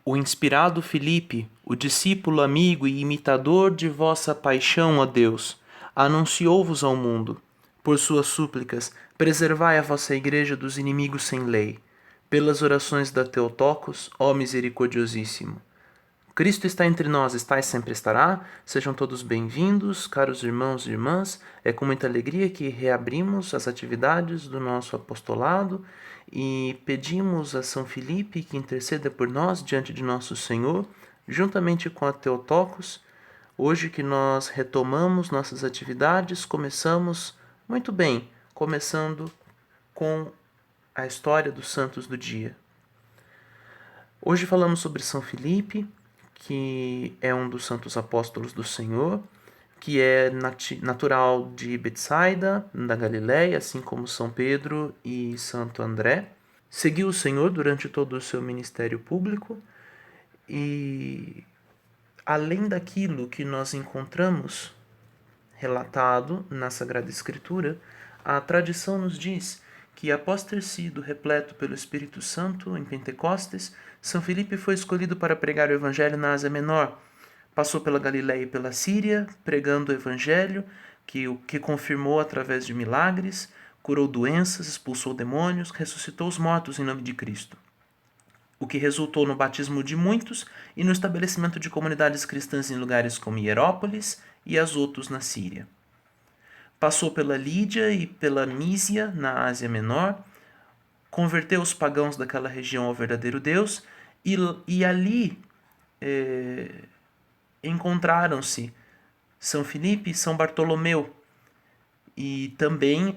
O inspirado Filipe, o discípulo amigo e imitador de vossa paixão, ó Deus, anunciou-vos ao mundo. Por suas súplicas, preservai a vossa igreja dos inimigos sem lei. Pelas orações da Theotokos, ó misericordiosíssimo. Cristo está entre nós, está e sempre estará. Sejam todos bem-vindos, caros irmãos e irmãs. É com muita alegria que reabrimos as atividades do nosso apostolado e pedimos a São Filipe que interceda por nós diante de nosso Senhor, juntamente com a Theotokos. Hoje que nós retomamos nossas atividades, começamos muito bem, começando com a história dos santos do dia. Hoje falamos sobre São Filipe, que é um dos santos apóstolos do Senhor, que é natural de Betsaida, da Galiléia, assim como São Pedro e Santo André. Seguiu o Senhor durante todo o seu ministério público e, além daquilo que nós encontramos relatado na Sagrada Escritura, a tradição nos diz que, após ter sido repleto pelo Espírito Santo em Pentecostes, São Filipe foi escolhido para pregar o Evangelho na Ásia Menor. Passou pela Galiléia e pela Síria, pregando o Evangelho, que confirmou através de milagres, curou doenças, expulsou demônios, ressuscitou os mortos em nome de Cristo, o que resultou no batismo de muitos e no estabelecimento de comunidades cristãs em lugares como Hierópolis e Azotos, na Síria. Passou pela Lídia e pela Mísia, na Ásia Menor, converteu os pagãos daquela região ao verdadeiro Deus e ali encontraram-se São Filipe e São Bartolomeu, e também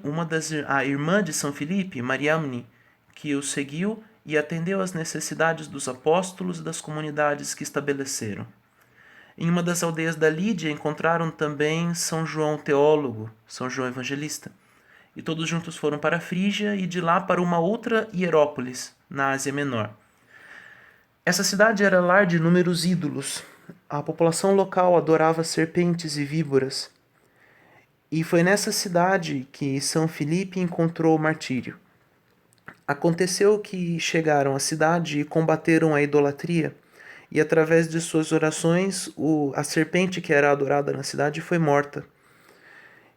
a irmã de São Filipe, Mariamne, que o seguiu e atendeu às necessidades dos apóstolos e das comunidades que estabeleceram. Em uma das aldeias da Lídia encontraram também São João Teólogo, São João Evangelista, e todos juntos foram para a Frígia e de lá para uma outra Hierópolis, na Ásia Menor. Essa cidade era lar de inúmeros ídolos. A população local adorava serpentes e víboras. E foi nessa cidade que São Filipe encontrou o martírio. Aconteceu que chegaram à cidade e combateram a idolatria, e através de suas orações a serpente que era adorada na cidade foi morta.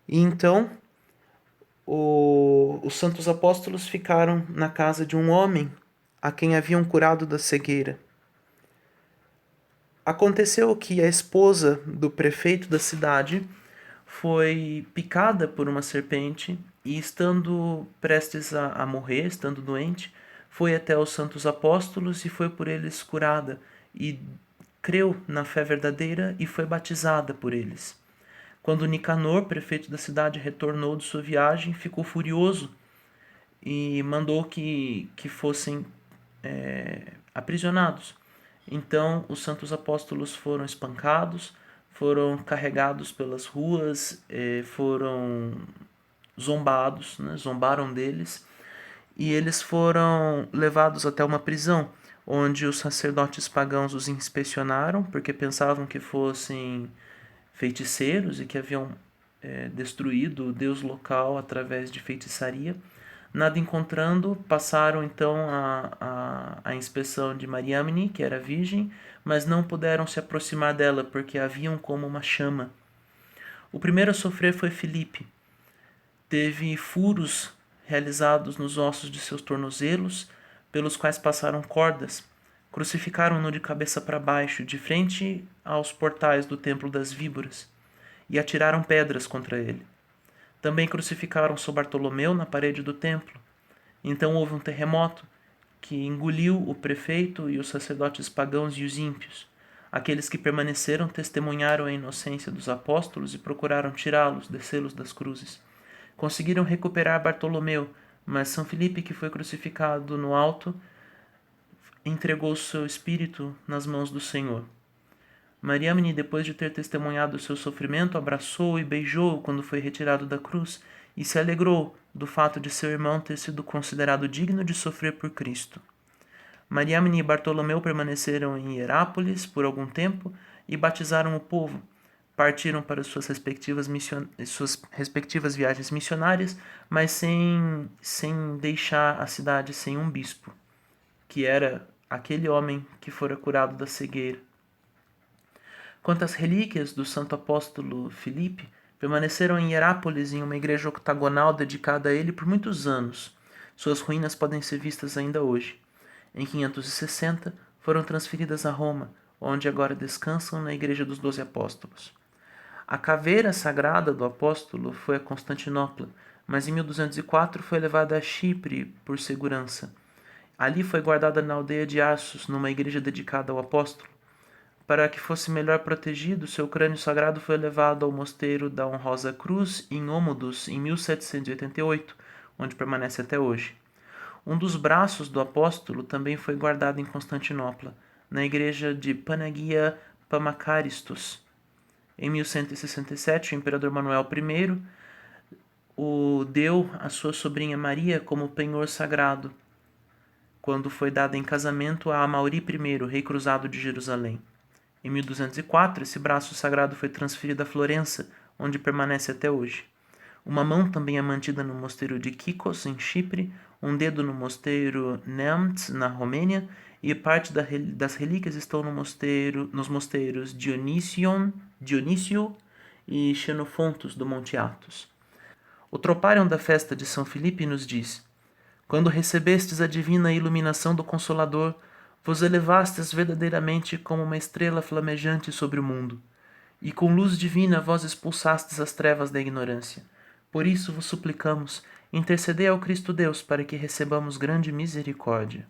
E então os santos apóstolos ficaram na casa de um homem a quem haviam curado da cegueira. Aconteceu que a esposa do prefeito da cidade foi picada por uma serpente e, estando prestes a morrer, estando doente, foi até os santos apóstolos e foi por eles curada, e creu na fé verdadeira e foi batizada por eles. Quando Nicanor, prefeito da cidade, retornou de sua viagem, ficou furioso e mandou que fossem aprisionados. Então os santos apóstolos foram espancados, foram carregados pelas ruas, foram zombados, né? Zombaram deles, e eles foram levados até uma prisão, onde os sacerdotes pagãos os inspecionaram, porque pensavam que fossem feiticeiros e que haviam destruído o deus local através de feitiçaria. Nada encontrando, passaram então a inspeção de Mariamne, que era virgem, mas não puderam se aproximar dela porque a viam como uma chama. O primeiro a sofrer foi Filipe. Teve furos realizados nos ossos de seus tornozelos, pelos quais passaram cordas. Crucificaram-no de cabeça para baixo, de frente aos portais do Templo das Víboras, e atiraram pedras contra ele. Também crucificaram São Bartolomeu na parede do templo. Então houve um terremoto que engoliu o prefeito e os sacerdotes pagãos e os ímpios. Aqueles que permaneceram testemunharam a inocência dos apóstolos e procuraram tirá-los, descê-los das cruzes. Conseguiram recuperar Bartolomeu, mas São Filipe, que foi crucificado no alto, entregou seu espírito nas mãos do Senhor. Mariamne, depois de ter testemunhado o seu sofrimento, abraçou-o e beijou-o quando foi retirado da cruz, e se alegrou do fato de seu irmão ter sido considerado digno de sofrer por Cristo. Mariamne e Bartolomeu permaneceram em Hierápolis por algum tempo e batizaram o povo. Partiram para suas respectivas viagens missionárias, mas sem deixar a cidade sem um bispo, que era aquele homem que fora curado da cegueira. Quanto às relíquias do santo apóstolo Filipe, permaneceram em Hierápolis em uma igreja octagonal dedicada a ele por muitos anos. Suas ruínas podem ser vistas ainda hoje. Em 560, foram transferidas a Roma, onde agora descansam na Igreja dos 12 Apóstolos. A caveira sagrada do apóstolo foi a Constantinopla, mas em 1204 foi levada a Chipre por segurança. Ali foi guardada na aldeia de Assos, numa igreja dedicada ao apóstolo. Para que fosse melhor protegido, seu crânio sagrado foi levado ao mosteiro da Honrosa Cruz, em Ómodos, em 1788, onde permanece até hoje. Um dos braços do apóstolo também foi guardado em Constantinopla, na igreja de Panagia Pamakaristos. Em 1167, o imperador Manuel I o deu à sua sobrinha Maria como penhor sagrado, quando foi dada em casamento a Amaury I, rei cruzado de Jerusalém. Em 1204, esse braço sagrado foi transferido a Florença, onde permanece até hoje. Uma mão também é mantida no mosteiro de Kikos, em Chipre, um dedo no mosteiro Neamt, na Romênia, e parte das relíquias estão nos mosteiros Dionísio e Xenofontos, do Monte Athos. O tropário da festa de São Filipe nos diz: quando recebestes a divina iluminação do Consolador, vos elevastes verdadeiramente como uma estrela flamejante sobre o mundo, e com luz divina vós expulsastes as trevas da ignorância. Por isso vos suplicamos, intercedei ao Cristo Deus para que recebamos grande misericórdia.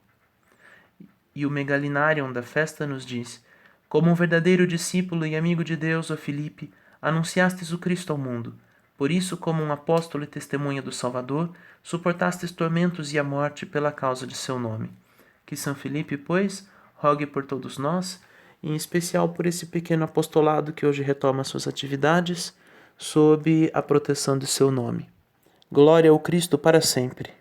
E o Megalinarion da festa nos diz: como um verdadeiro discípulo e amigo de Deus, ó Filipe, anunciastes o Cristo ao mundo. Por isso, como um apóstolo e testemunha do Salvador, suportastes tormentos e a morte pela causa de seu nome. Que São Filipe, pois, rogue por todos nós, e em especial por esse pequeno apostolado que hoje retoma suas atividades, sob a proteção de seu nome. Glória ao Cristo para sempre.